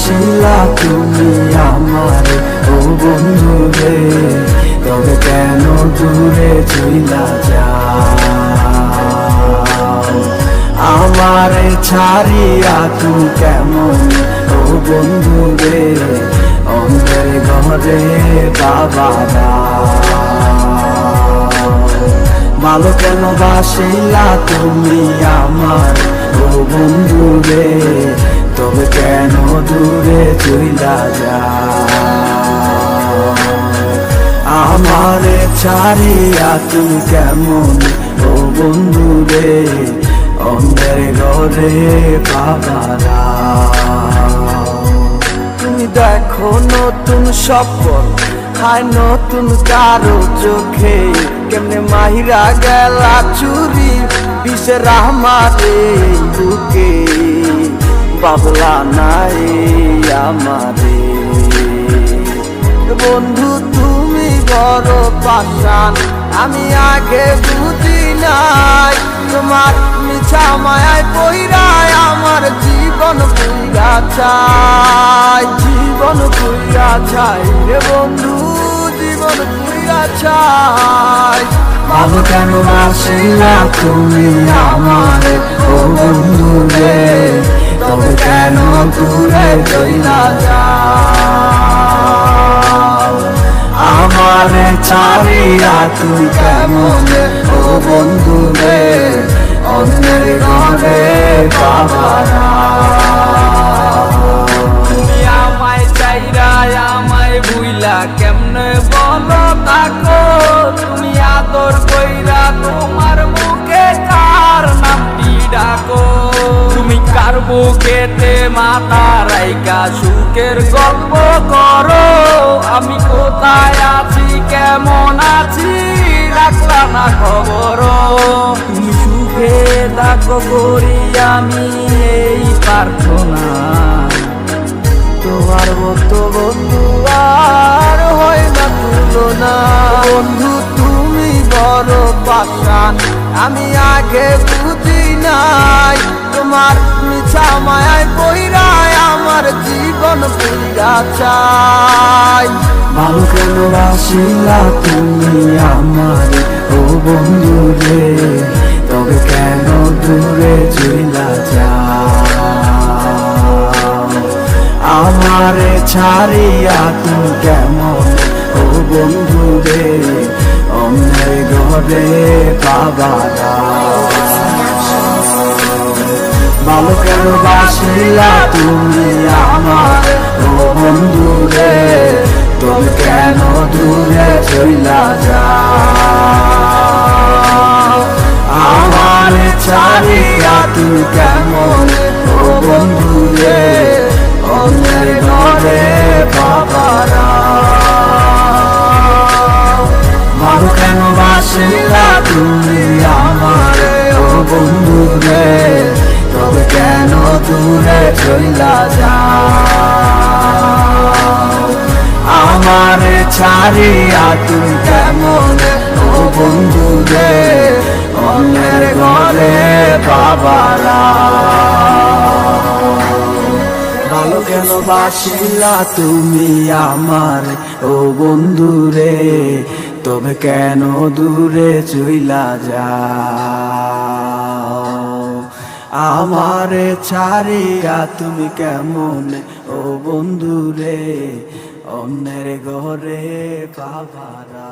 ভালোবাসিলা তুমি আমার ও বন্ধু রে, তবে কেন দূরে চইলা যাও? আমারে ছাড়িয়া তুমি কেমন ও বন্ধু রে, অন্তর ঘরে বাবারা। ভালো কেন বাসিলা তুমি আমার ও বন্ধু রে, তবে কেন দূরে চইলা যাও? আমারে ছাড়িয়া তুমি কেমন ও বন্ধু রে, অন্ধের ঘরে বাবারা। তুমি দেখো নতুন স্বপ্ন হায় নতুন কারো চোখে, কেমনে মাহিরা গেলা চুরি বিষের আমারে বুকে, বাবলা নাই আমারে। বন্ধু তুমি বড় পাষাণ, আমি আগে বুঝি নাই, তোমার মিছা মায়ায় পইরায় আমার জীবন পুইরা চাই, জীবন পুইরা চাই রে বন্ধু, জীবন পুইরা চাই। ভালো কেন বাসিলা তুমি আমার ও বন্ধু রে, তবে কেন দূরে চইলা যাও? আমারে ছাড়িয়া তুমি কেমন ও বন্ধু রে, অন্যের ঘরে বাবারা। তুমি আমায় চাইরা আমায় ভুইলা কেমনে বলো থাকো, তুমি আদর কইরা তোমার মুখে কার নামটি ডাকো? তুমি কার বুকেতে মাথা রাইকা সুখের গল্প করো, আমি কোথায় আছি কেমন আছি রাখলা না খবর? তুমি সুখে থাকো করি আমি এই প্রার্থনা, তোমার মতো বন্ধু আর হয় না তুলনা। বন্ধু তুমি বড় পাষাণ, আমি আগে বুঝি নাই, তোমার মিছা মায়ায় পইরায় আমার জীবন পুইরা চাই। ভালো কেন বাসিলা তুমি আমার ও বন্ধু রে, তবে কেন দূরে চইলা যাও? আমারে ছাড়িয়া তুমি কেমন ও বন্ধু রে, অন্যের ঘরে বাবারা। ভালো কেন বাসিলা তুমি আমার ও বন্ধু রে, তবে কেন দূরে চইলা যাও? আমারে ছাড়িয়া তুমি কেমন ও বন্ধু রে, অন্যের ঘরে বাবারা। ভালো কেন বাসিলা তুমি আমার ও বন্ধু রে, তবে কেন দূরে চইলা যাও? আমারে ছাড়িয়া তুমি কেমন ও বন্ধু রে, অন্যের ঘরে বাবারা। ভালো কেন বাসিলা তুমি আমার ও বন্ধু রে, তবে কেন দূরে চইলা যাও? আমারে ছাড়িয়া তুমি কেমন ও বন্ধু রে, অন্যের ঘরে বাবারা।